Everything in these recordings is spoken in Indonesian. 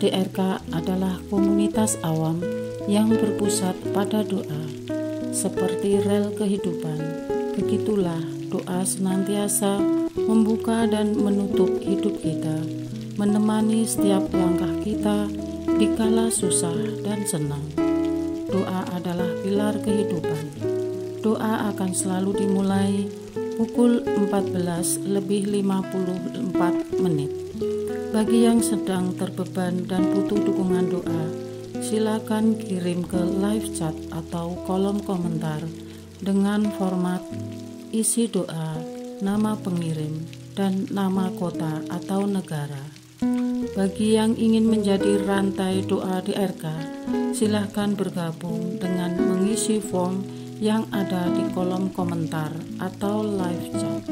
DRK adalah komunitas awam yang berpusat pada doa. Seperti rel kehidupan, begitulah doa senantiasa membuka dan menutup hidup kita, menemani setiap langkah kita di kala susah dan senang. Doa adalah pilar kehidupan. Doa akan selalu dimulai pukul 14:54. Bagi yang sedang terbeban dan butuh dukungan doa, silakan kirim ke live chat atau kolom komentar dengan format isi doa, nama pengirim, dan nama kota atau negara. Bagi yang ingin menjadi rantai doa DRK, silakan bergabung dengan mengisi form yang ada di kolom komentar atau live chat.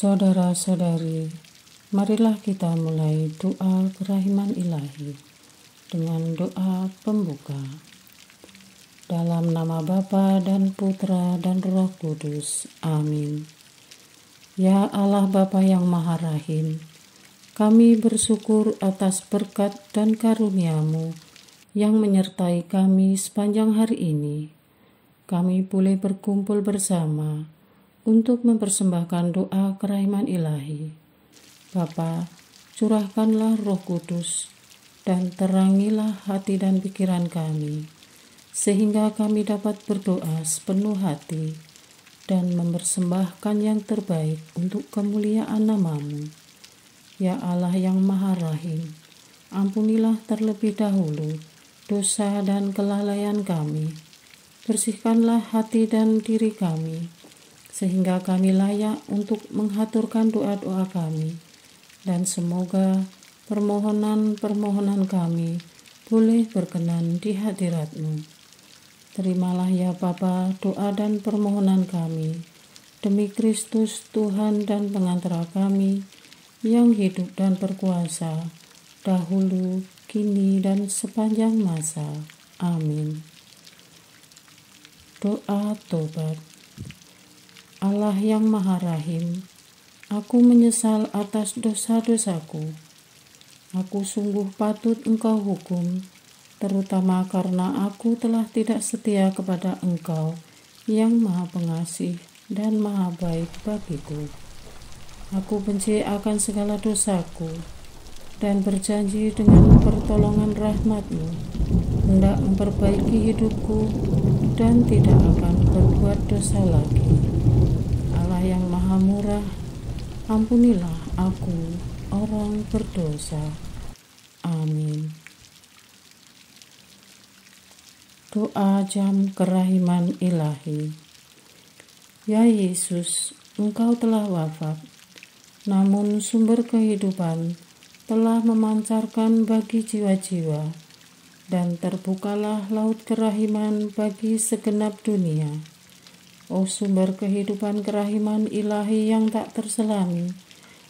Saudara-saudari, marilah kita mulai doa kerahiman ilahi dengan doa pembuka. Dalam nama Bapa dan Putra dan Roh Kudus. Amin. Ya Allah Bapa yang Maha Rahim, kami bersyukur atas berkat dan karunia-Mu yang menyertai kami sepanjang hari ini. Kami boleh berkumpul bersama untuk mempersembahkan doa kerahiman ilahi. Bapa, curahkanlah Roh Kudus dan terangilah hati dan pikiran kami, sehingga kami dapat berdoa sepenuh hati dan mempersembahkan yang terbaik untuk kemuliaan nama-Mu. Ya Allah yang Maha Rahim, ampunilah terlebih dahulu dosa dan kelalaian kami. Bersihkanlah hati dan diri kami, sehingga kami layak untuk menghaturkan doa-doa kami, dan semoga permohonan-permohonan kami boleh berkenan di hadirat-Mu. Terimalah ya Bapa doa dan permohonan kami, demi Kristus Tuhan dan pengantara kami, yang hidup dan berkuasa, dahulu, kini, dan sepanjang masa. Amin. Doa tobat. Allah yang Maha Rahim, aku menyesal atas dosa-dosaku. Aku sungguh patut Engkau hukum, terutama karena aku telah tidak setia kepada Engkau yang Maha Pengasih dan Maha Baik bagiku. Aku benci akan segala dosaku dan berjanji dengan pertolongan rahmat-Mu hendak memperbaiki hidupku dan tidak akan berbuat dosa lagi. Allah yang Maha Murah, ampunilah aku, orang berdosa. Amin. Doa jam kerahiman ilahi. Ya Yesus, Engkau telah wafat, namun sumber kehidupan telah memancarkan bagi jiwa-jiwa, dan terbukalah laut kerahiman bagi segenap dunia. O sumber kehidupan kerahiman ilahi yang tak terselami,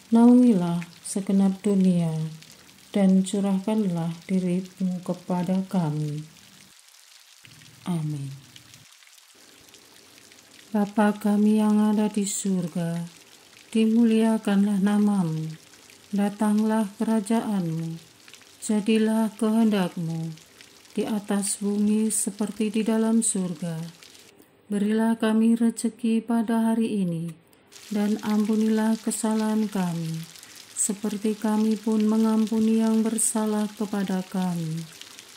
naungilah segenap dunia, dan curahkanlah diri-Mu kepada kami. Amin. Bapa kami yang ada di surga, dimuliakanlah nama-Mu, datanglah kerajaan-Mu, jadilah kehendak-Mu di atas bumi seperti di dalam surga. Berilah kami rezeki pada hari ini, dan ampunilah kesalahan kami, seperti kami pun mengampuni yang bersalah kepada kami.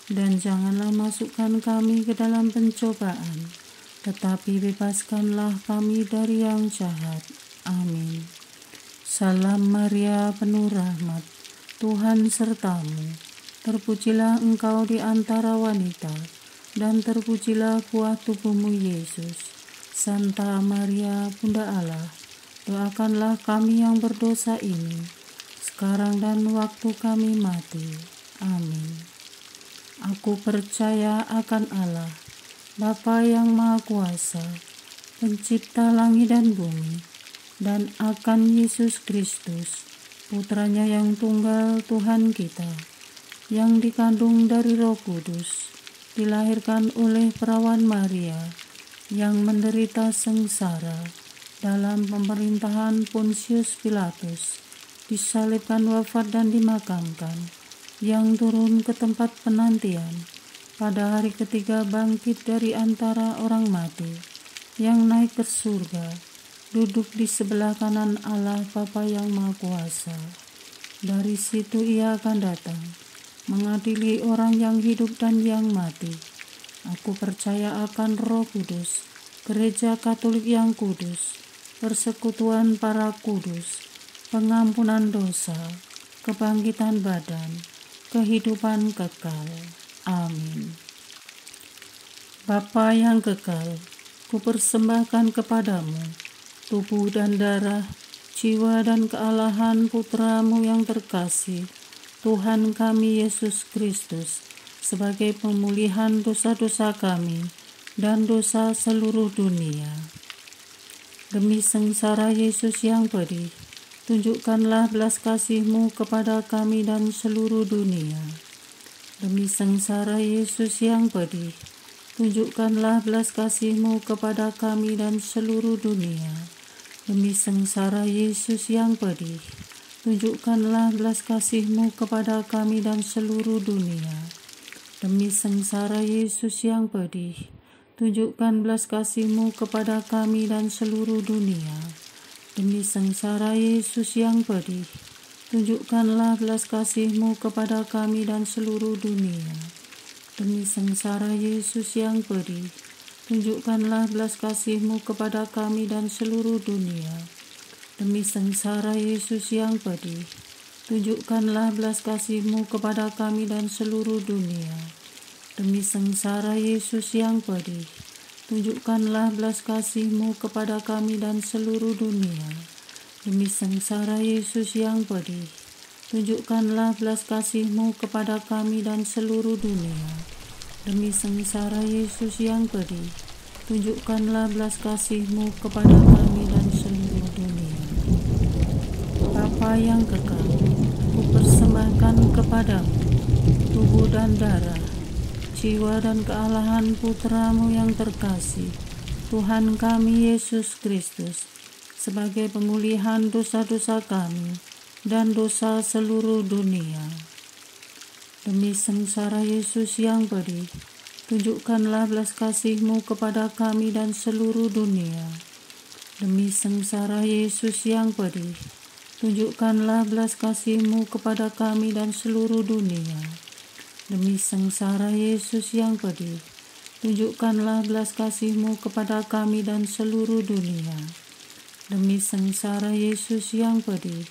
Dan janganlah masukkan kami ke dalam pencobaan, tetapi bebaskanlah kami dari yang jahat. Amin. Salam Maria, penuh rahmat, Tuhan sertamu. Terpujilah engkau di antara wanita, dan terpujilah buah tubuhmu Yesus. Santa Maria, Bunda Allah, doakanlah kami yang berdosa ini, sekarang dan waktu kami mati. Amin. Aku percaya akan Allah, Bapa yang Maha Kuasa, Pencipta langit dan bumi, dan akan Yesus Kristus, Putranya yang tunggal Tuhan kita, yang dikandung dari Roh Kudus, dilahirkan oleh perawan Maria, yang menderita sengsara dalam pemerintahan Pontius Pilatus, disalibkan, wafat dan dimakamkan, yang turun ke tempat penantian, pada hari ketiga bangkit dari antara orang mati, yang naik ke surga, duduk di sebelah kanan Allah Bapa yang Maha Kuasa. Dari situ Ia akan datang, mengadili orang yang hidup dan yang mati. Aku percaya akan Roh Kudus, Gereja Katolik yang kudus, persekutuan para kudus, pengampunan dosa, kebangkitan badan, kehidupan kekal. Amin. Bapa yang kekal, kupersembahkan kepadamu tubuh dan darah, jiwa dan kealahan Putramu yang terkasih, Tuhan kami Yesus Kristus, sebagai pemulihan dosa-dosa kami dan dosa seluruh dunia. Demi sengsara Yesus yang pedih, tunjukkanlah belas kasih-Mu kepada kami dan seluruh dunia. Demi sengsara Yesus yang pedih, tunjukkanlah belas kasih-Mu kepada kami dan seluruh dunia. Demi sengsara Yesus yang pedih, tunjukkanlah belas kasih-Mu kepada kami dan seluruh dunia. Demi sengsara Yesus yang pedih, tunjukkan belas kasih-Mu kepada kami dan seluruh dunia. Demi sengsara Yesus yang pedih, tunjukkanlah belas kasih-Mu kepada kami dan seluruh dunia. Demi sengsara Yesus yang pedih, tunjukkanlah belas kasih-Mu kepada kami dan seluruh dunia. Demi sengsara Yesus yang pedih, tunjukkanlah belas kasih-Mu kepada kami dan seluruh dunia. Demi sengsara Yesus yang pedih, tunjukkanlah belas kasih-Mu kepada kami dan seluruh dunia. Demi sengsara Yesus yang pedih, tunjukkanlah belas kasih-Mu kepada kami dan seluruh dunia. Demi sengsara Yesus yang pedih, tunjukkanlah belas kasih-Mu kepada kami dan seluruh dunia. Bapa yang kekal, kupersembahkan kepadamu tubuh dan darah, jiwa dan kealahan Putramu yang terkasih, Tuhan kami Yesus Kristus, sebagai pemulihan dosa-dosa kami dan dosa seluruh dunia. Demi sengsara Yesus yang pedih, tunjukkanlah belas kasih-Mu kepada kami dan seluruh dunia. Demi sengsara Yesus yang pedih, tunjukkanlah belas kasih-Mu kepada kami dan seluruh dunia. Demi sengsara Yesus yang pedih, tunjukkanlah belas kasih-Mu kepada kami dan seluruh dunia. Demi sengsara Yesus yang pedih,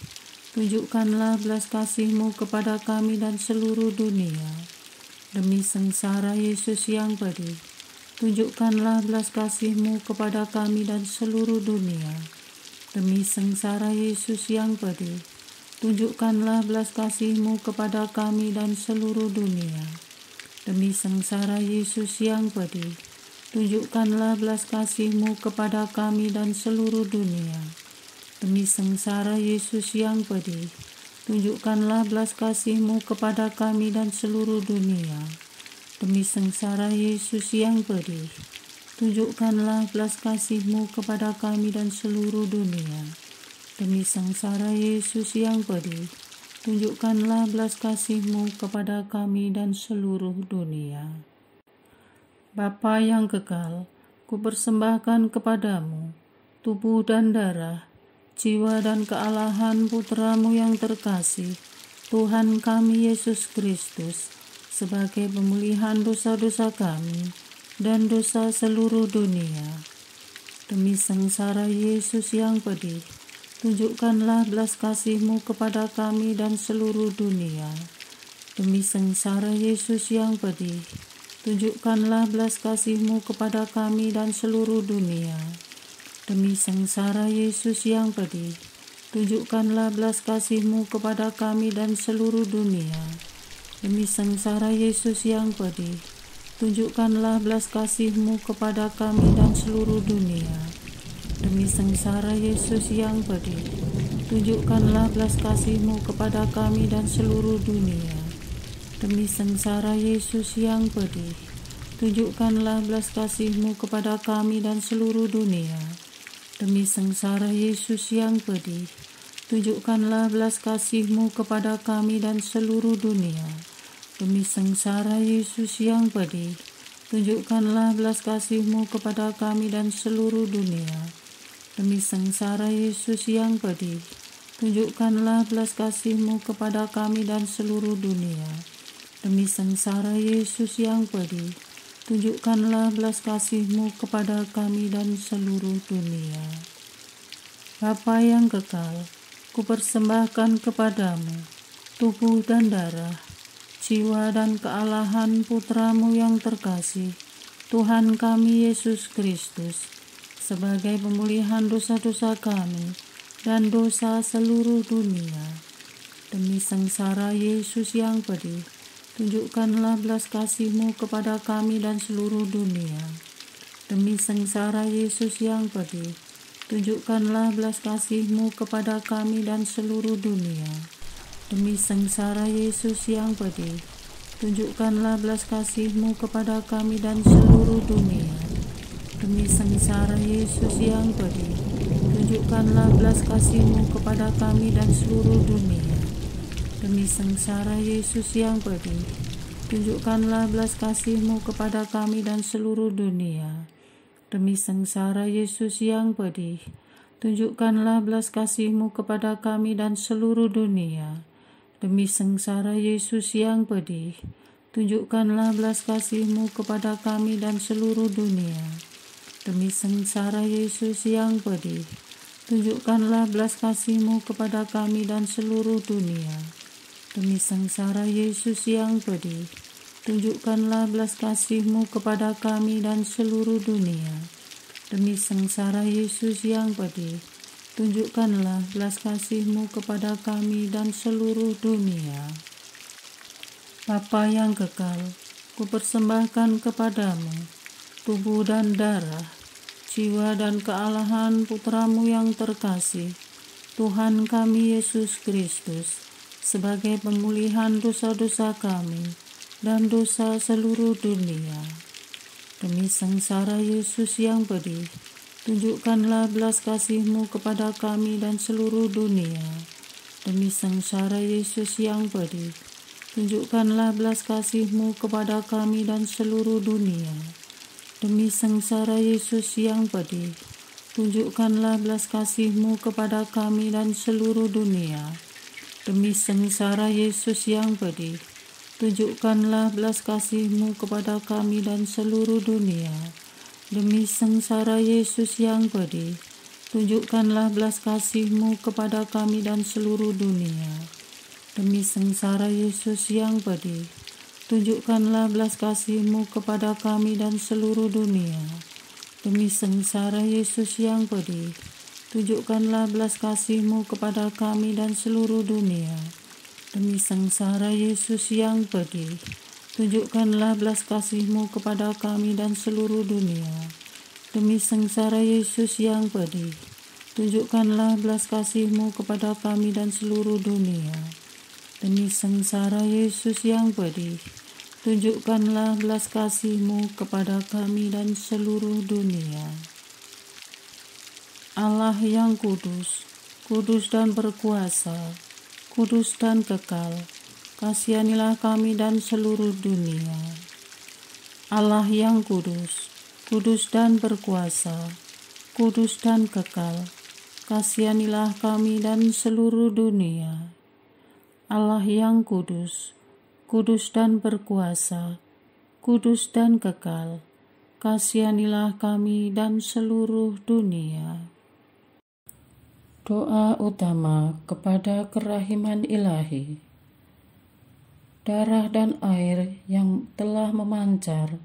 tunjukkanlah belas kasih-Mu kepada kami dan seluruh dunia. Demi sengsara Yesus yang pedih, tunjukkanlah belas kasih-Mu kepada kami dan seluruh dunia. Demi sengsara Yesus yang pedih, tunjukkanlah belas kasih-Mu kepada kami dan seluruh dunia. Demi sengsara Yesus yang pedih, tunjukkanlah belas kasih-Mu kepada kami dan seluruh dunia. Demi sengsara Yesus yang pedih, tunjukkanlah belas kasih-Mu kepada kami dan seluruh dunia. Demi sengsara Yesus yang pedih, tunjukkanlah belas kasih-Mu kepada kami dan seluruh dunia. Demi sengsara Yesus yang pedih, tunjukkanlah belas kasih-Mu kepada kami dan seluruh dunia. Bapa yang kekal, kupersembahkan kepadamu tubuh dan darah, jiwa dan kealahan Putramu yang terkasih, Tuhan kami Yesus Kristus, sebagai pemulihan dosa-dosa kami dan dosa seluruh dunia. Demi sengsara Yesus yang pedih, tunjukkanlah belas kasih-Mu kepada kami dan seluruh dunia. Demi sengsara Yesus yang pedih, tunjukkanlah belas kasih-Mu kepada kami dan seluruh dunia. Demi sengsara Yesus yang pedih, tunjukkanlah belas kasih-Mu kepada kami dan seluruh dunia. Demi sengsara Yesus yang pedih, tunjukkanlah belas kasih-Mu kepada kami dan seluruh dunia. Demi sengsara Yesus yang pedih, tunjukkanlah belas kasih-Mu kepada kami dan seluruh dunia. Demi sengsara Yesus yang pedih, tunjukkanlah belas kasih-Mu kepada kami dan seluruh dunia. Demi sengsara Yesus yang pedih, tunjukkanlah belas kasih-Mu kepada kami dan seluruh dunia. Demi sengsara Yesus yang pedih, tunjukkanlah belas kasih-Mu kepada kami dan seluruh dunia. Demi sengsara Yesus yang pedih, tunjukkanlah belas kasih-Mu kepada kami dan seluruh dunia. Demi sengsara Yesus yang pedih, tunjukkanlah belas kasih-Mu kepada kami dan seluruh dunia. Bapa yang kekal, kupersembahkan kepadamu tubuh dan darah, jiwa dan kealahan Putra-Mu yang terkasih, Tuhan kami Yesus Kristus, sebagai pemulihan dosa-dosa kami dan dosa seluruh dunia. Demi sengsara Yesus yang pedih, tunjukkanlah belas kasih-Mu kepada kami dan seluruh dunia. Demi sengsara Yesus yang pedih, tunjukkanlah belas kasih-Mu kepada kami dan seluruh dunia. Demi sengsara Yesus yang pedih, tunjukkanlah belas kasih-Mu kepada kami dan seluruh dunia. Demi sengsara Yesus yang pedih, tunjukkanlah belas kasih-Mu kepada kami dan seluruh dunia. Demi sengsara Yesus yang pedih, tunjukkanlah belas kasih-Mu kepada kami dan seluruh dunia. Demi sengsara Yesus yang pedih, tunjukkanlah belas kasih-Mu kepada kami dan seluruh dunia. Demi sengsara Yesus yang pedih, tunjukkanlah belas kasih-Mu kepada kami dan seluruh dunia. Demi sengsara Yesus yang pedih, tunjukkanlah belas kasih-Mu kepada kami dan seluruh dunia. Demi sengsara Yesus yang pedih, tunjukkanlah belas kasih-Mu kepada kami dan seluruh dunia. Demi sengsara Yesus yang pedih, tunjukkanlah belas kasih-Mu kepada kami dan seluruh dunia. Bapa yang kekal, kupersembahkan kepadamu tubuh dan darah, jiwa dan kealahan Putra-Mu yang terkasih, Tuhan kami Yesus Kristus, sebagai pemulihan dosa-dosa kami dan dosa seluruh dunia. Demi sengsara Yesus yang pedih, tunjukkanlah belas kasih-Mu kepada kami dan seluruh dunia. Demi sengsara Yesus yang pedih, tunjukkanlah belas kasih-Mu kepada kami dan seluruh dunia. Demi sengsara Yesus yang pedih, tunjukkanlah belas kasih-Mu kepada kami dan seluruh dunia. Demi sengsara Yesus yang pedih, tunjukkanlah belas kasih-Mu kepada kami dan seluruh dunia. Demi sengsara Yesus yang pedih, tunjukkanlah belas kasih-Mu kepada kami dan seluruh dunia. Demi sengsara Yesus yang pedih, tunjukkanlah belas kasih-Mu kepada kami dan seluruh dunia. Demi sengsara Yesus yang pedih, tunjukkanlah belas kasih-Mu kepada kami dan seluruh dunia. Demi sengsara Yesus yang pedih, tunjukkanlah belas kasih-Mu kepada kami dan seluruh dunia. Demi sengsara Yesus yang pedih, tunjukkanlah belas kasih-Mu kepada kami dan seluruh dunia. Demi sengsara Yesus yang pedih, tunjukkanlah belas kasih-Mu kepada kami dan seluruh dunia. Allah yang kudus, kudus dan berkuasa, kudus dan kekal, kasihanilah kami dan seluruh dunia. Allah yang kudus, kudus dan berkuasa, kudus dan kekal, kasihanilah kami dan seluruh dunia. Allah yang kudus, kudus dan berkuasa, kudus dan kekal, kasihanilah kami dan seluruh dunia. Doa utama kepada kerahiman ilahi. Darah dan air yang telah memancar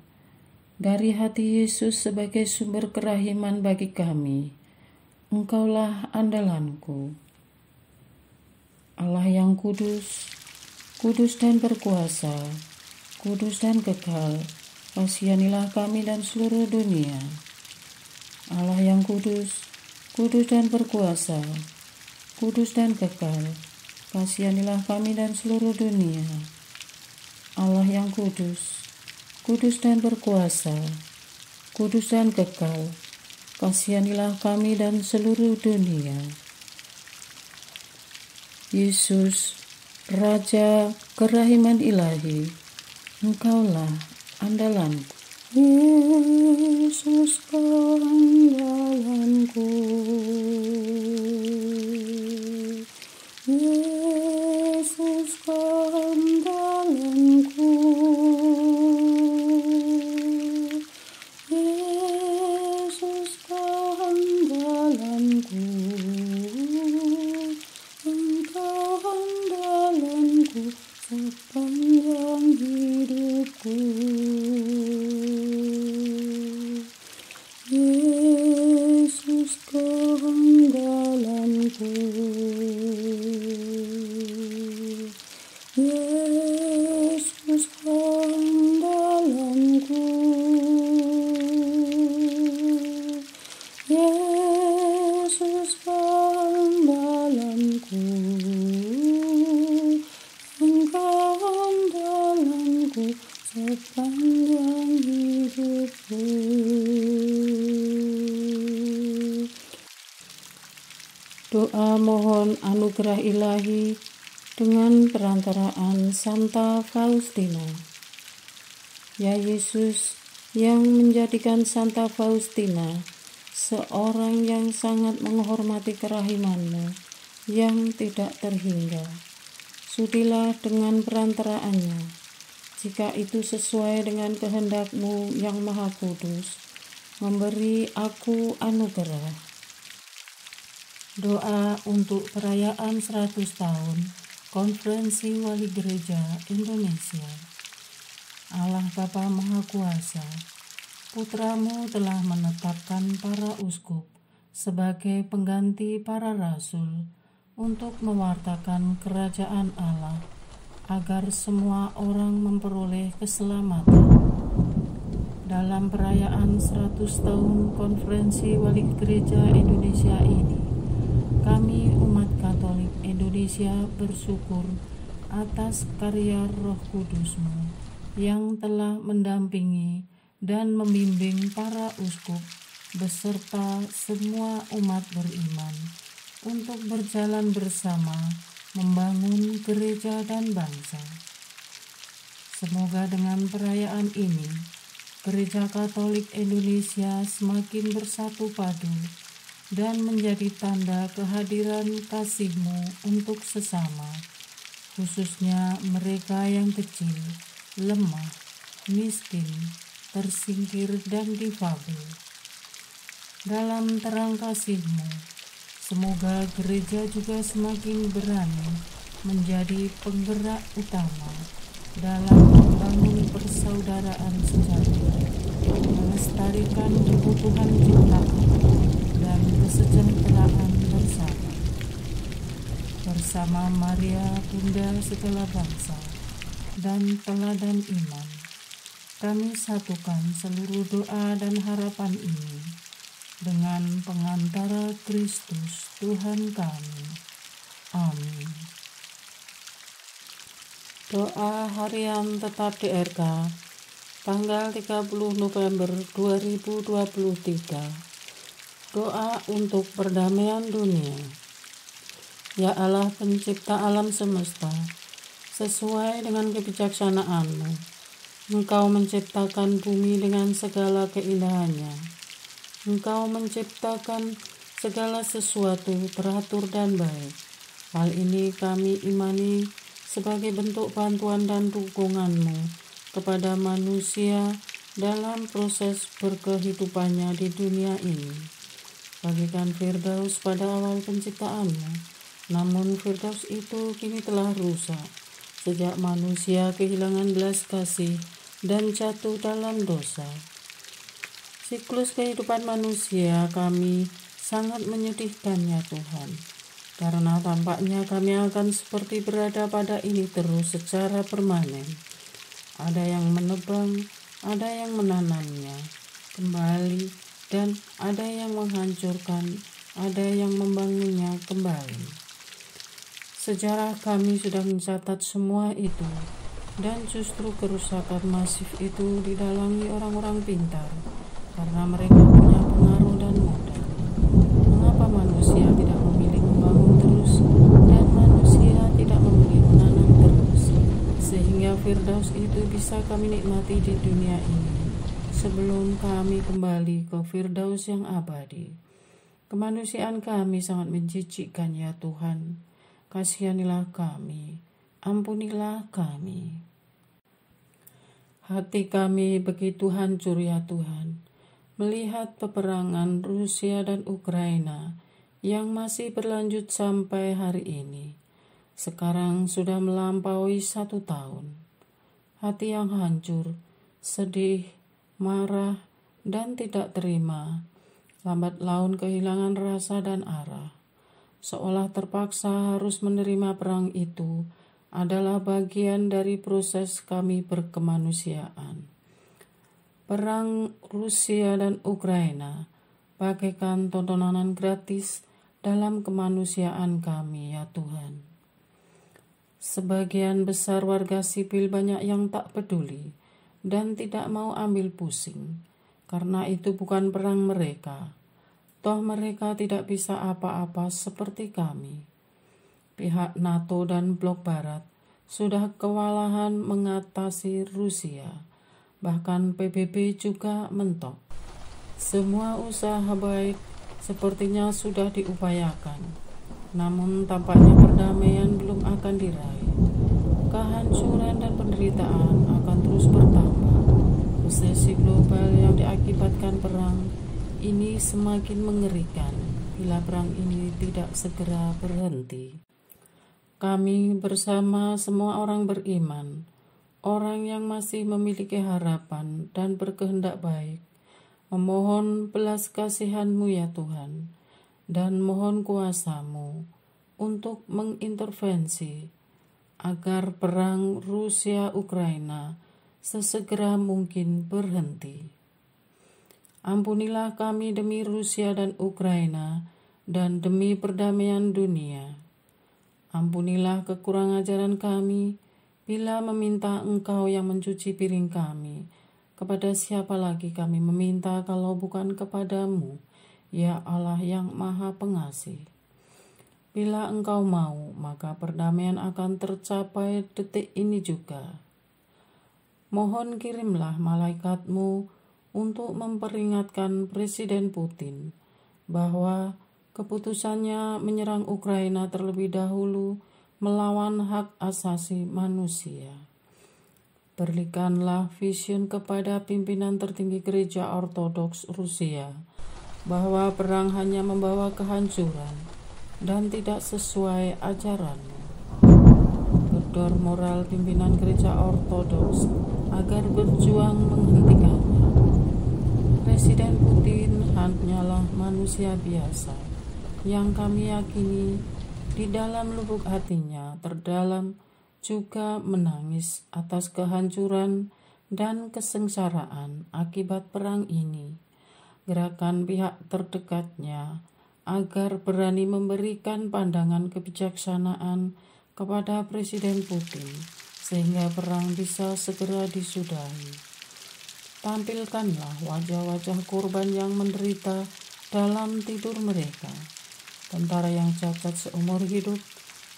dari hati Yesus sebagai sumber kerahiman bagi kami, Engkaulah andalanku. Allah yang kudus, kudus dan berkuasa, kudus dan kekal, kasihanilah kami dan seluruh dunia. Allah yang kudus, kudus dan berkuasa, kudus dan kekal, kasihanilah kami dan seluruh dunia. Allah yang kudus, kudus dan berkuasa, kudus dan kekal, kasihanilah kami dan seluruh dunia. Yesus, Raja kerahiman ilahi, Engkaulah andalanku. Yesus, Kau andalanku. Yesus, Kau andalanku. Yesus, Kau andalanku. Engkau andalanku sepanjang hidupku. Yesus, Kau andalanku. Yesus, Kau andalanku. Yesus, Kau andalanku. Engkau andalanku sepanjang hidupku. Doa mohon anugerah ilahi dengan perantaraan Santa Faustina. Ya Yesus, yang menjadikan Santa Faustina seorang yang sangat menghormati kerahiman-Mu yang tidak terhingga, sudilah dengan perantaraannya, jika itu sesuai dengan kehendak-Mu yang maha kudus, memberi aku anugerah. Doa untuk perayaan 100 tahun Konferensi Wali Gereja Indonesia. Allah Bapa Maha Kuasa, Putra-Mu telah menetapkan para uskup sebagai pengganti para rasul untuk mewartakan kerajaan Allah, agar semua orang memperoleh keselamatan. Dalam perayaan 100 tahun Konferensi Wali Gereja Indonesia ini, kami umat Katolik Indonesia bersyukur atas karya Roh Kudus-Mu yang telah mendampingi dan membimbing para uskup beserta semua umat beriman untuk berjalan bersama membangun gereja dan bangsa. Semoga dengan perayaan ini, Gereja Katolik Indonesia semakin bersatu padu dan menjadi tanda kehadiran kasih-Mu untuk sesama, khususnya mereka yang kecil, lemah, miskin, tersingkir, dan difabel. Dalam terang kasih-Mu, semoga gereja juga semakin berani menjadi penggerak utama dalam membangun persaudaraan sejati, melestarikan kebutuhan ciptaan dan kesejahteraan bersama Maria Bunda segala bangsa dan teladan iman. Kami satukan seluruh doa dan harapan ini dengan pengantara Kristus Tuhan kami. Amin. Doa harian tetap DRK tanggal 30 November 2023. Doa untuk perdamaian dunia. Ya Allah, pencipta alam semesta, sesuai dengan kebijaksanaan-Mu, Engkau menciptakan bumi dengan segala keindahannya. Engkau menciptakan segala sesuatu teratur dan baik. Hal ini kami imani sebagai bentuk bantuan dan dukungan-Mu kepada manusia dalam proses berkehidupannya di dunia ini. Bagikan Firdaus pada awal penciptaan-Mu, namun Firdaus itu kini telah rusak sejak manusia kehilangan belas kasih dan jatuh dalam dosa. Siklus kehidupan manusia kami sangat menyedihkan ya Tuhan, karena tampaknya kami akan seperti berada pada ini terus secara permanen. Ada yang menebang, ada yang menanamnya kembali, dan ada yang menghancurkan, ada yang membangunnya kembali. Sejarah kami sudah mencatat semua itu, dan justru kerusakan masif itu didalangi orang-orang pintar, karena mereka punya pengaruh dan modal. Mengapa manusia tidak memilih membangun terus, dan manusia tidak memilih menanam terus, sehingga Firdaus itu bisa kami nikmati di dunia ini, sebelum kami kembali ke Firdaus yang abadi. Kemanusiaan kami sangat menjijikkan ya Tuhan. Kasihanilah kami, ampunilah kami. Hati kami begitu hancur ya Tuhan, melihat peperangan Rusia dan Ukraina yang masih berlanjut sampai hari ini. Sekarang sudah melampaui 1 tahun. Hati yang hancur, sedih, marah, dan tidak terima, lambat laun kehilangan rasa dan arah. Seolah terpaksa harus menerima perang itu adalah bagian dari proses kami berkemanusiaan. Perang Rusia dan Ukraina bagaikan tontonan gratis dalam kemanusiaan kami ya Tuhan. Sebagian besar warga sipil banyak yang tak peduli dan tidak mau ambil pusing, karena itu bukan perang mereka. Toh mereka tidak bisa apa-apa seperti kami. Pihak NATO dan Blok Barat sudah kewalahan mengatasi Rusia. Bahkan PBB juga mentok. Semua usaha baik sepertinya sudah diupayakan. Namun tampaknya perdamaian belum akan diraih. Kehancuran dan penderitaan akan terus bertambah. Resesi global yang diakibatkan perang ini semakin mengerikan bila perang ini tidak segera berhenti. Kami bersama semua orang beriman, orang yang masih memiliki harapan dan berkehendak baik, memohon belas kasihan-Mu ya Tuhan, dan mohon kuasa-Mu untuk mengintervensi agar perang Rusia-Ukraina sesegera mungkin berhenti. Ampunilah kami demi Rusia dan Ukraina dan demi perdamaian dunia. Ampunilah kekurangan ajaran kami bila meminta Engkau yang mencuci piring kami. Kepada siapa lagi kami meminta kalau bukan kepadamu, ya Allah yang Maha Pengasih. Bila Engkau mau, maka perdamaian akan tercapai detik ini juga. Mohon kirimlah malaikat-Mu untuk memperingatkan Presiden Putin bahwa keputusannya menyerang Ukraina terlebih dahulu melawan hak asasi manusia. Berikanlah vision kepada pimpinan tertinggi Gereja Ortodoks Rusia bahwa perang hanya membawa kehancuran dan tidak sesuai ajaran-Mu. Gedor moral pimpinan Gereja Ortodoks agar berjuang menghentikannya. Presiden Putin hanyalah manusia biasa yang kami yakini di dalam lubuk hatinya terdalam juga menangis atas kehancuran dan kesengsaraan akibat perang ini. Gerakan pihak terdekatnya agar berani memberikan pandangan kebijaksanaan kepada Presiden Putin sehingga perang bisa segera disudahi. Tampilkanlah wajah-wajah korban yang menderita dalam tidur mereka. Tentara yang cacat seumur hidup,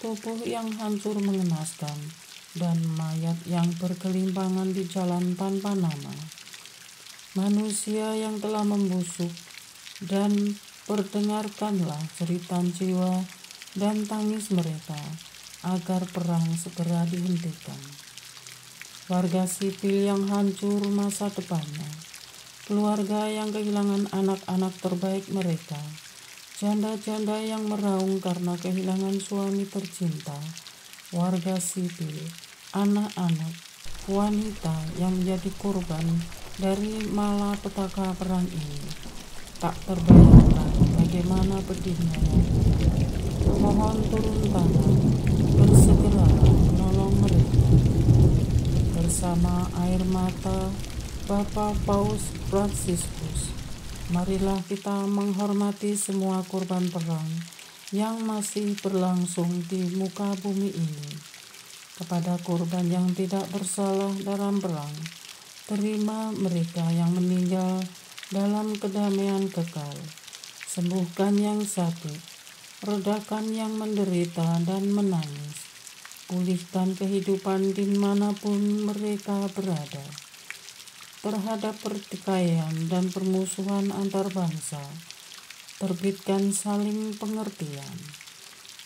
tubuh yang hancur mengenaskan, dan mayat yang bergelimpangan di jalan tanpa nama. Manusia yang telah membusuk, dan perdengarkanlah jeritan jiwa dan tangis mereka, agar perang segera dihentikan. Warga sipil yang hancur masa depannya, keluarga yang kehilangan anak-anak terbaik mereka, janda-janda yang meraung karena kehilangan suami tercinta, warga sipil, anak-anak, wanita yang menjadi korban dari malapetaka perang ini. Tak terbayangkan bagaimana pedihnya ya. Mohon turun tangan, bersegera menolong mereka. Bersama air mata, Bapa Paus Fransiskus, marilah kita menghormati semua korban perang yang masih berlangsung di muka bumi ini. Kepada korban yang tidak bersalah dalam perang, terima mereka yang meninggal dalam kedamaian kekal. Sembuhkan yang sakit, redakan yang menderita dan menangis. Pulihkan kehidupan dimanapun mereka berada. Terhadap pertikaian dan permusuhan antar bangsa, terbitkan saling pengertian.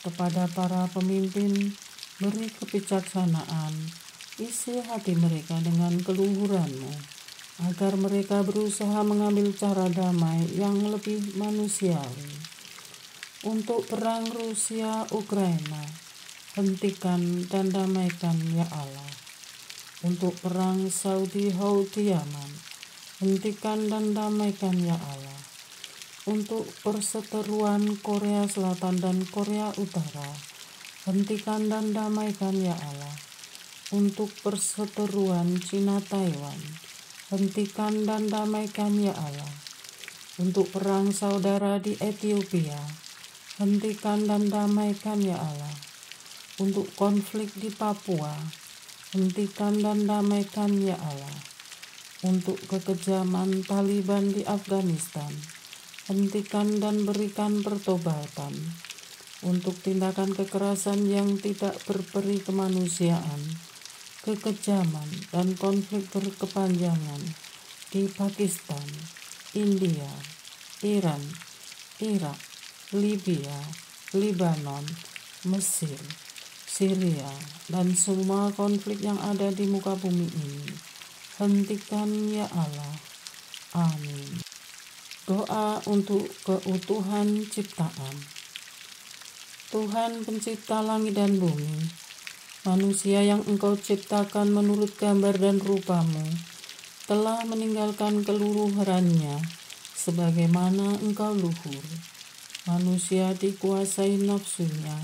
Kepada para pemimpin, beri kebijaksanaan, isi hati mereka dengan keluhuran-Mu, agar mereka berusaha mengambil cara damai yang lebih manusiawi. Untuk perang Rusia-Ukraina, hentikan dan damaikan ya Allah. Untuk perang Saudi-Yaman, hentikan dan damaikan ya Allah. Untuk perseteruan Korea Selatan dan Korea Utara, hentikan dan damaikan ya Allah. Untuk perseteruan Cina-Taiwan, hentikan dan damaikan ya Allah. Untuk perang saudara di Ethiopia, hentikan dan damaikan ya Allah. Untuk konflik di Papua, hentikan dan damaikan ya Allah. Untuk kekejaman Taliban di Afghanistan, hentikan dan berikan pertobatan. Untuk tindakan kekerasan yang tidak berperi kemanusiaan, kekejaman dan konflik berkepanjangan di Pakistan, India, Iran, Irak, Libya, Lebanon, Mesir, Syria, dan semua konflik yang ada di muka bumi ini, hentikan ya Allah. Amin. Doa untuk keutuhan ciptaan. Tuhan pencipta langit dan bumi, manusia yang Engkau ciptakan menurut gambar dan rupa-Mu telah meninggalkan keluhurannya sebagaimana Engkau luhur. Manusia dikuasai nafsunya,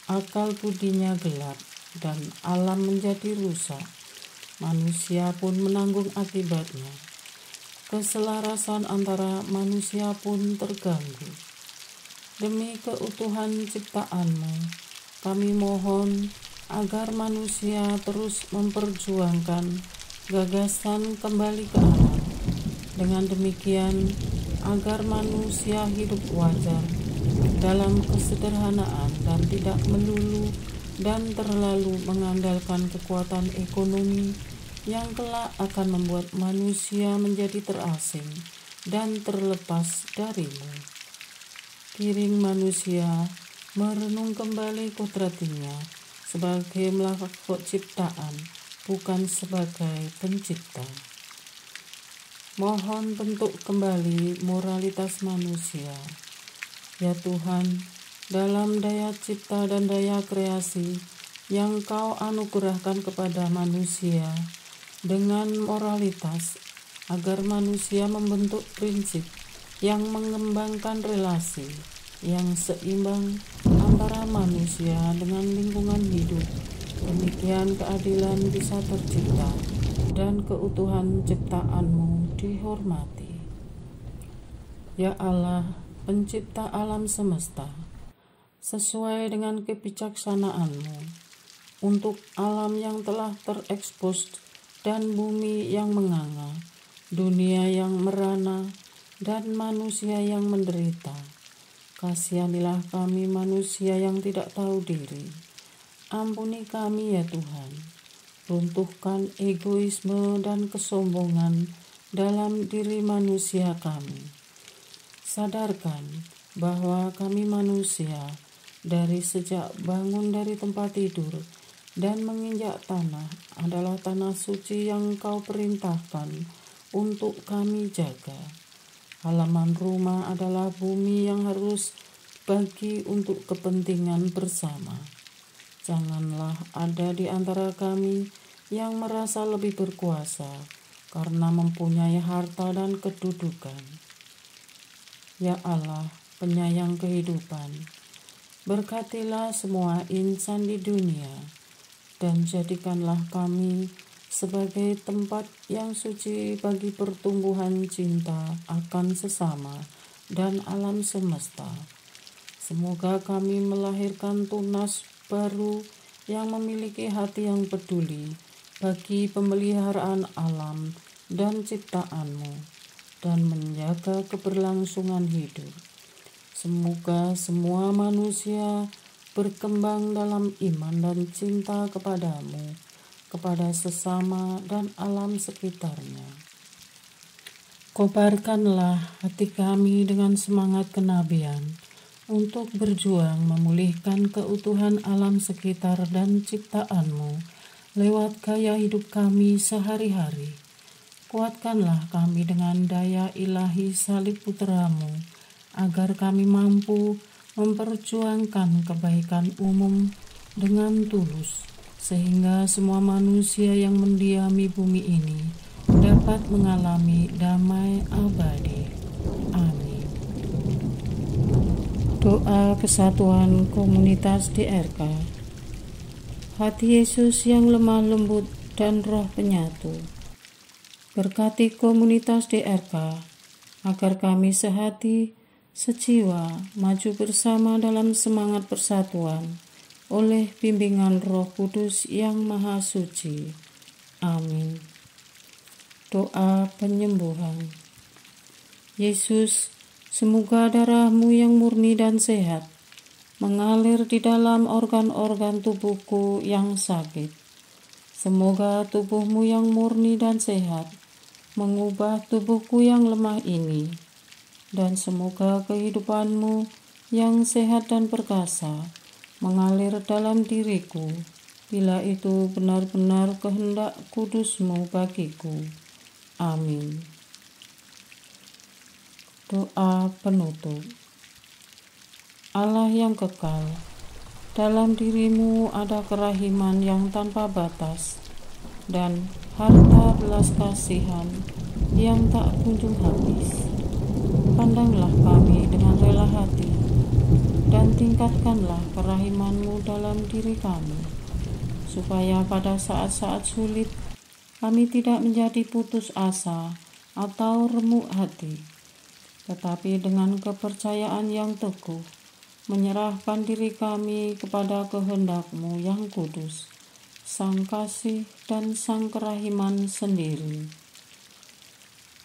akal budinya gelap, dan alam menjadi rusak. Manusia pun menanggung akibatnya. Keselarasan antara manusia pun terganggu. Demi keutuhan ciptaan-Mu, kami mohon agar manusia terus memperjuangkan gagasan kembali ke alam. Dengan demikian, agar manusia hidup wajar dalam kesederhanaan dan tidak melulu dan terlalu mengandalkan kekuatan ekonomi yang kelak akan membuat manusia menjadi terasing dan terlepas dari-Mu. Kiring manusia merenung kembali kodratinya sebagai melakukan ciptaan, bukan sebagai pencipta. Mohon bentuk kembali moralitas manusia. Ya Tuhan, dalam daya cipta dan daya kreasi yang Kau anugerahkan kepada manusia dengan moralitas, agar manusia membentuk prinsip yang mengembangkan relasi yang seimbang antara manusia dengan lingkungan hidup. Demikian keadilan bisa tercipta dan keutuhan ciptaan-Mu dihormati. Ya Allah, pencipta alam semesta, sesuai dengan kebijaksanaan-Mu, untuk alam yang telah terekspos dan bumi yang menganga, dunia yang merana, dan manusia yang menderita, kasihanilah kami manusia yang tidak tahu diri. Ampuni kami ya Tuhan. Runtuhkan egoisme dan kesombongan dalam diri manusia kami. Sadarkan bahwa kami manusia dari sejak bangun dari tempat tidur dan menginjak tanah adalah tanah suci yang Kau perintahkan untuk kami jaga. Halaman rumah adalah bumi yang harus bagi untuk kepentingan bersama. Janganlah ada di antara kami yang merasa lebih berkuasa karena mempunyai harta dan kedudukan. Ya Allah, penyayang kehidupan, berkatilah semua insan di dunia dan jadikanlah kami sebagai tempat yang suci bagi pertumbuhan cinta akan sesama dan alam semesta. Semoga kami melahirkan tunas baru yang memiliki hati yang peduli bagi pemeliharaan alam dan ciptaanmu dan menjaga keberlangsungan hidup. Semoga semua manusia berkembang dalam iman dan cinta kepadamu, kepada sesama dan alam sekitarnya. Kobarkanlah hati kami dengan semangat kenabian untuk berjuang memulihkan keutuhan alam sekitar dan ciptaanmu lewat gaya hidup kami sehari-hari. Kuatkanlah kami dengan daya ilahi salib putramu, agar kami mampu memperjuangkan kebaikan umum dengan tulus, sehingga semua manusia yang mendiami bumi ini dapat mengalami damai abadi. Amin. Doa kesatuan komunitas DRK. Hati Yesus yang lemah lembut dan roh penyatu, berkati komunitas DRK agar kami sehati, sejiwa, maju bersama dalam semangat persatuan oleh bimbingan Roh Kudus yang Maha Suci. Amin. Doa penyembuhan. Yesus, semoga darah-Mu yang murni dan sehat mengalir di dalam organ-organ tubuhku yang sakit. Semoga tubuh-Mu yang murni dan sehat mengubah tubuhku yang lemah ini, dan semoga kehidupan-Mu yang sehat dan perkasa mengalir dalam diriku, bila itu benar-benar kehendak kudus-Mu bagiku. Amin. Doa penutup. Allah yang kekal, dalam diri-Mu ada kerahiman yang tanpa batas dan harta belas kasihan yang tak kunjung habis. Pandanglah kami dengan rela hati dan tingkatkanlah kerahiman-Mu dalam diri kami, supaya pada saat-saat sulit kami tidak menjadi putus asa atau remuk hati, tetapi dengan kepercayaan yang teguh menyerahkan diri kami kepada kehendak-Mu yang kudus, Sang Kasih dan Sang Kerahiman sendiri.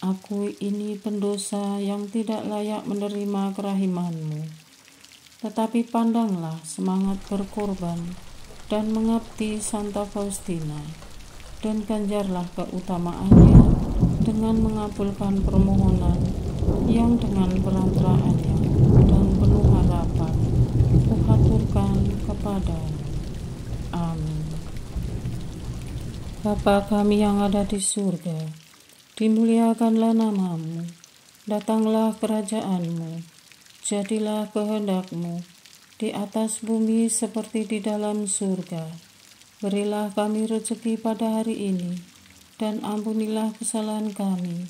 Aku ini pendosa yang tidak layak menerima kerahiman-Mu, tetapi pandanglah semangat berkorban dan mengabdi Santa Faustina, dan ganjarlah keutamaannya dengan mengabulkan permohonan yang dengan perantaraannya dan penuh harapan kuhaturkan kepadamu. Amin. Bapa kami yang ada di surga, dimuliakanlah nama-Mu, datanglah kerajaan-Mu, jadilah kehendak-Mu di atas bumi seperti di dalam surga. Berilah kami rezeki pada hari ini, dan ampunilah kesalahan kami,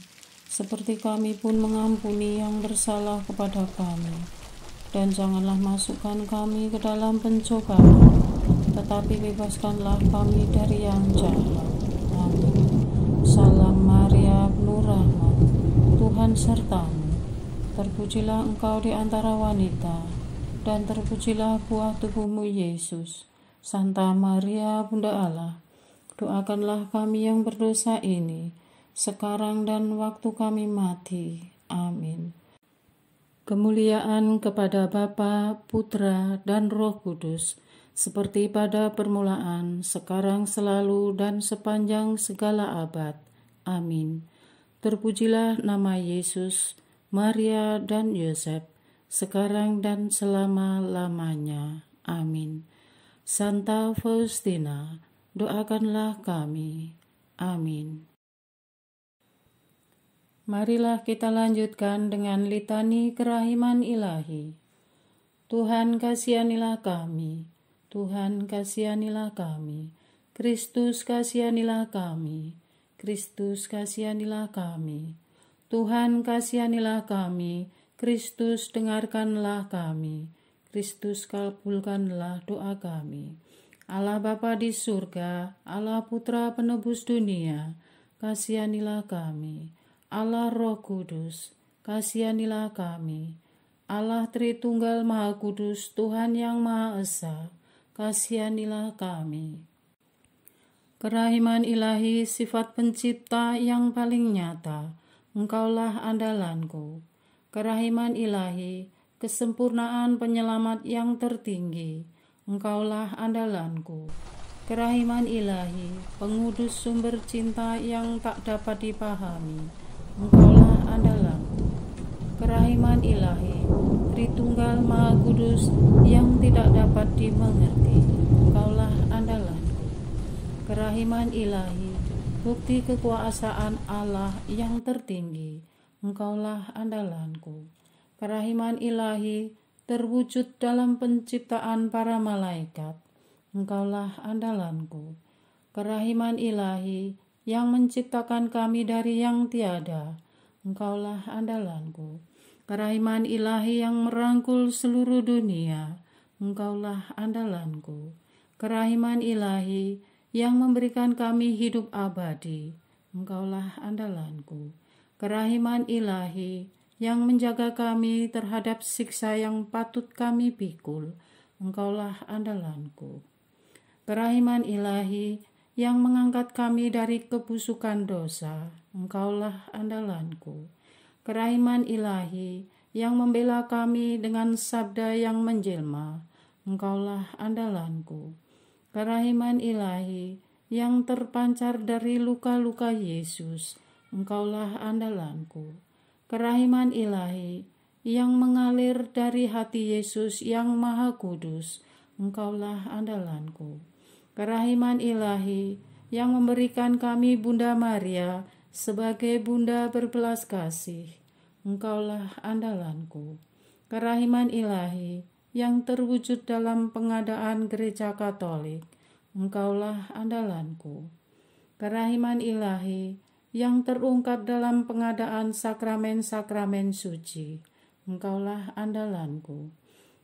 seperti kami pun mengampuni yang bersalah kepada kami. Dan janganlah masukkan kami ke dalam pencobaan, tetapi bebaskanlah kami dari yang jahat. Amin. Salam Maria, penuh rahmat, Tuhan sertamu. Terpujilah engkau di antara wanita, dan terpujilah buah tubuhmu Yesus. Santa Maria, Bunda Allah, doakanlah kami yang berdosa ini, sekarang dan waktu kami mati. Amin. Kemuliaan kepada Bapa, Putra, dan Roh Kudus, seperti pada permulaan, sekarang, selalu, dan sepanjang segala abad. Amin. Terpujilah nama Yesus, Maria, dan Yosef, sekarang dan selama-lamanya. Amin. Santa Faustina, doakanlah kami. Amin. Marilah kita lanjutkan dengan litani kerahiman ilahi. Tuhan kasihanilah kami, Tuhan kasihanilah kami, Kristus kasihanilah kami, Kristus kasihanilah kami, Tuhan kasihanilah kami, Kristus dengarkanlah kami, Kristus kabulkanlah doa kami. Allah Bapa di surga, Allah Putra penebus dunia, kasihanilah kami. Allah Roh Kudus, kasihanilah kami. Allah Tritunggal Maha Kudus, Tuhan yang Maha Esa, kasihanilah kami. Kerahiman ilahi, sifat pencipta yang paling nyata, Engkaulah andalanku. Kerahiman ilahi, kesempurnaan penyelamat yang tertinggi, Engkaulah andalanku. Kerahiman ilahi, pengudus sumber cinta yang tak dapat dipahami, Engkaulah andalanku. Kerahiman ilahi, Tritunggal Maha Kudus yang tidak dapat dimengerti, Engkaulah andalanku. Kerahiman ilahi, bukti kekuasaan Allah yang tertinggi, Engkaulah andalanku. Kerahiman ilahi, terwujud dalam penciptaan para malaikat, Engkaulah andalanku. Kerahiman ilahi, yang menciptakan kami dari yang tiada, Engkaulah andalanku. Kerahiman ilahi yang merangkul seluruh dunia, Engkaulah andalanku. Kerahiman ilahi, yang memberikan kami hidup abadi, Engkaulah andalanku. Kerahiman ilahi, yang menjaga kami terhadap siksa yang patut kami pikul, Engkaulah andalanku. Kerahiman ilahi, yang mengangkat kami dari kebusukan dosa, Engkaulah andalanku. Kerahiman ilahi, yang membela kami dengan sabda yang menjelma, Engkaulah andalanku. Kerahiman ilahi, yang terpancar dari luka-luka Yesus, Engkaulah andalanku. Kerahiman ilahi, yang mengalir dari hati Yesus yang Maha Kudus, Engkaulah andalanku. Kerahiman ilahi, yang memberikan kami Bunda Maria sebagai Bunda berbelas kasih, Engkaulah andalanku. Kerahiman ilahi, yang terwujud dalam pengadaan gereja Katolik, Engkaulah andalanku. Kerahiman ilahi, yang terungkap dalam pengadaan sakramen-sakramen suci, Engkaulah andalanku.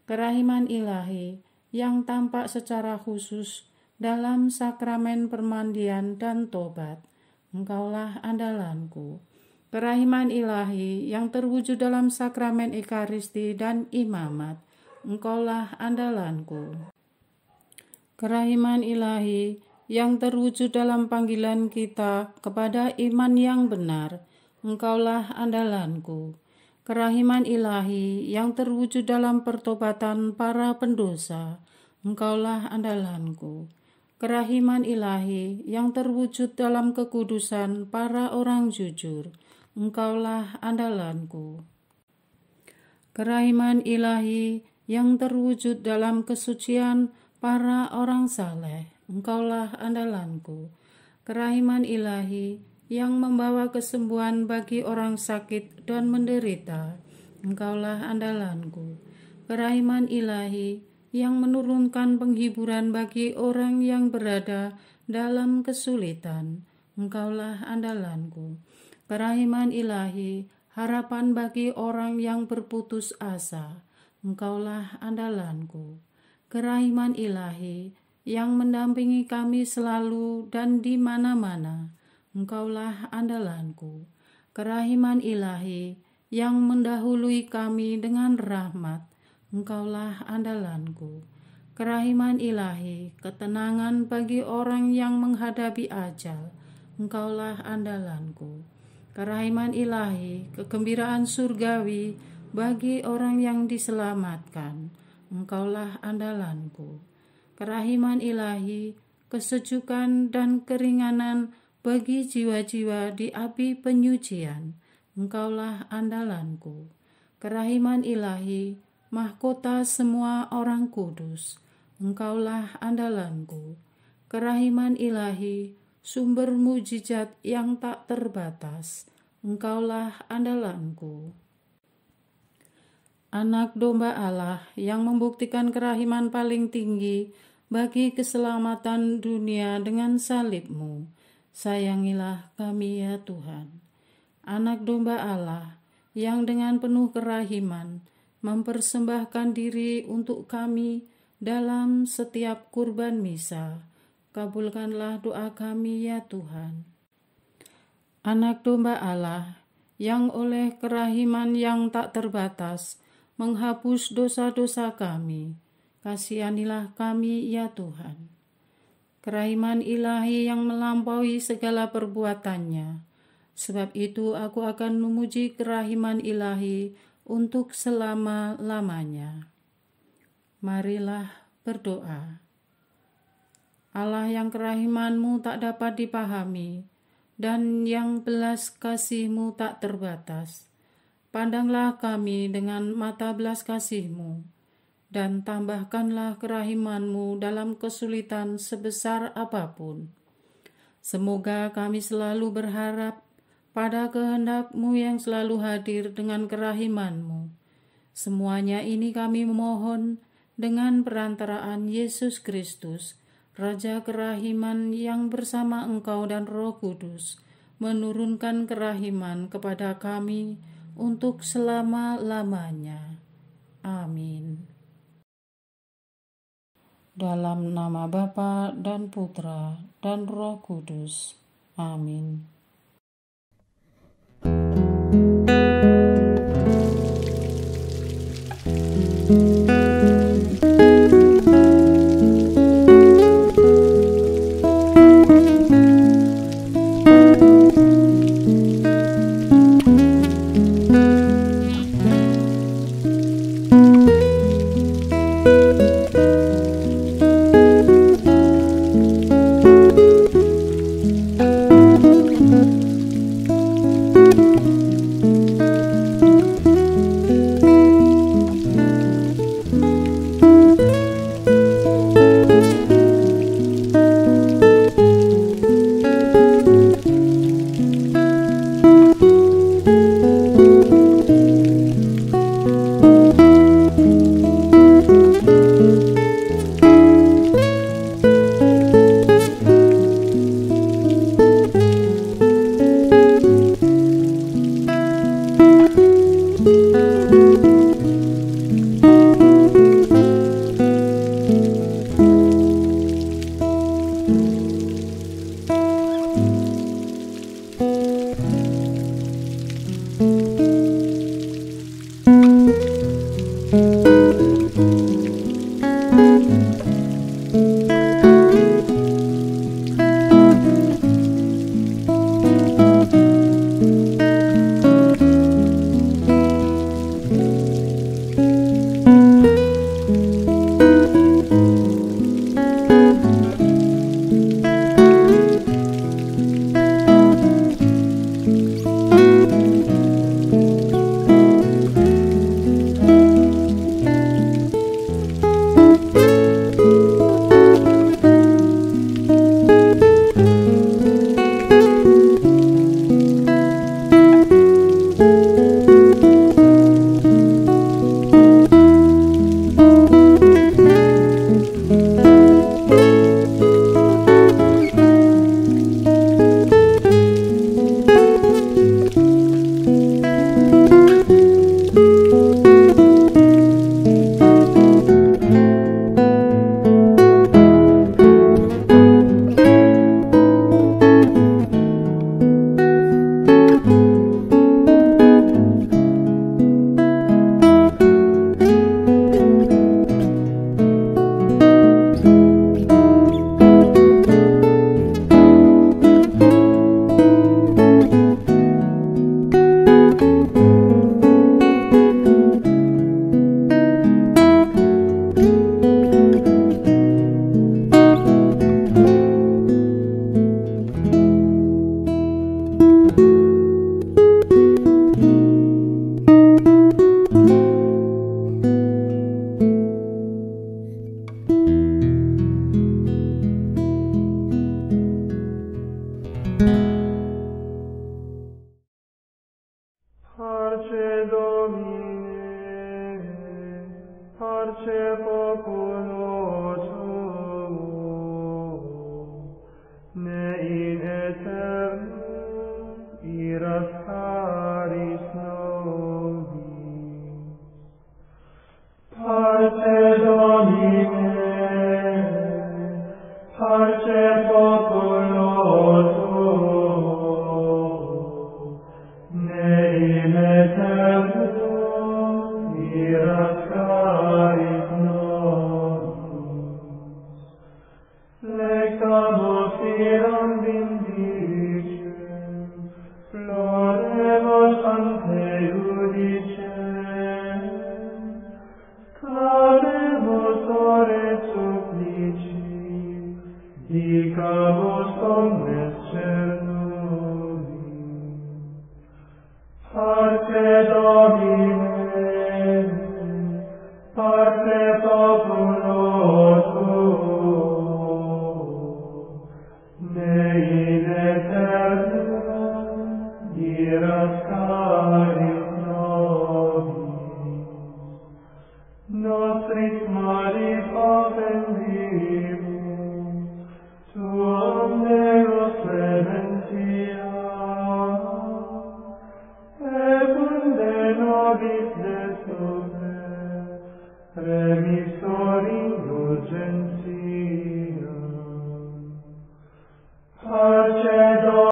Kerahiman ilahi, yang tampak secara khusus dalam sakramen permandian dan tobat, Engkaulah andalanku. Kerahiman ilahi, yang terwujud dalam sakramen Ekaristi dan imamat, Engkaulah andalanku. Kerahiman ilahi, yang terwujud dalam panggilan kita kepada iman yang benar, Engkaulah andalanku. Kerahiman ilahi, yang terwujud dalam pertobatan para pendosa, Engkaulah andalanku. Kerahiman ilahi, yang terwujud dalam kekudusan para orang jujur, Engkaulah andalanku. Kerahiman ilahi, yang terwujud dalam kesucian para orang saleh, Engkaulah andalanku. Kerahiman ilahi, yang membawa kesembuhan bagi orang sakit dan menderita, Engkaulah andalanku. Kerahiman ilahi, yang menurunkan penghiburan bagi orang yang berada dalam kesulitan, Engkaulah andalanku. Kerahiman ilahi, harapan bagi orang yang berputus asa, Engkaulah andalanku. Kerahiman ilahi, yang mendampingi kami selalu dan di mana-mana, Engkaulah andalanku. Kerahiman ilahi, yang mendahului kami dengan rahmat, Engkaulah andalanku. Kerahiman ilahi, ketenangan bagi orang yang menghadapi ajal, Engkaulah andalanku. Kerahiman ilahi, kegembiraan surgawi bagi orang yang diselamatkan, Engkaulah andalanku. Kerahiman ilahi, kesejukan dan keringanan bagi jiwa-jiwa di api penyucian, Engkaulah andalanku. Kerahiman ilahi, mahkota semua orang kudus, Engkaulah andalanku. Kerahiman ilahi, sumber mujizat yang tak terbatas, Engkaulah andalanku. Anak domba Allah yang membuktikan kerahiman paling tinggi bagi keselamatan dunia dengan salib-Mu, sayangilah kami ya Tuhan. Anak domba Allah yang dengan penuh kerahiman mempersembahkan diri untuk kami dalam setiap kurban misa. Kabulkanlah doa kami ya Tuhan. Anak domba Allah, yang oleh kerahiman yang tak terbatas menghapus dosa-dosa kami, kasihanilah kami ya Tuhan. Kerahiman ilahi yang melampaui segala perbuatannya, sebab itu aku akan memuji kerahiman ilahi untuk selama-lamanya. Marilah berdoa. Allah yang kerahiman-Mu tak dapat dipahami, dan yang belas kasih-Mu tak terbatas, pandanglah kami dengan mata belas kasih-Mu, dan tambahkanlah kerahiman-Mu dalam kesulitan sebesar apapun. Semoga kami selalu berharap pada kehendak-Mu yang selalu hadir dengan kerahiman-Mu. Semuanya ini kami memohon dengan perantaraan Yesus Kristus, Raja kerahiman yang bersama Engkau dan Roh Kudus menurunkan kerahiman kepada kami untuk selama-lamanya. Amin. Dalam nama Bapa dan Putra dan Roh Kudus. Amin.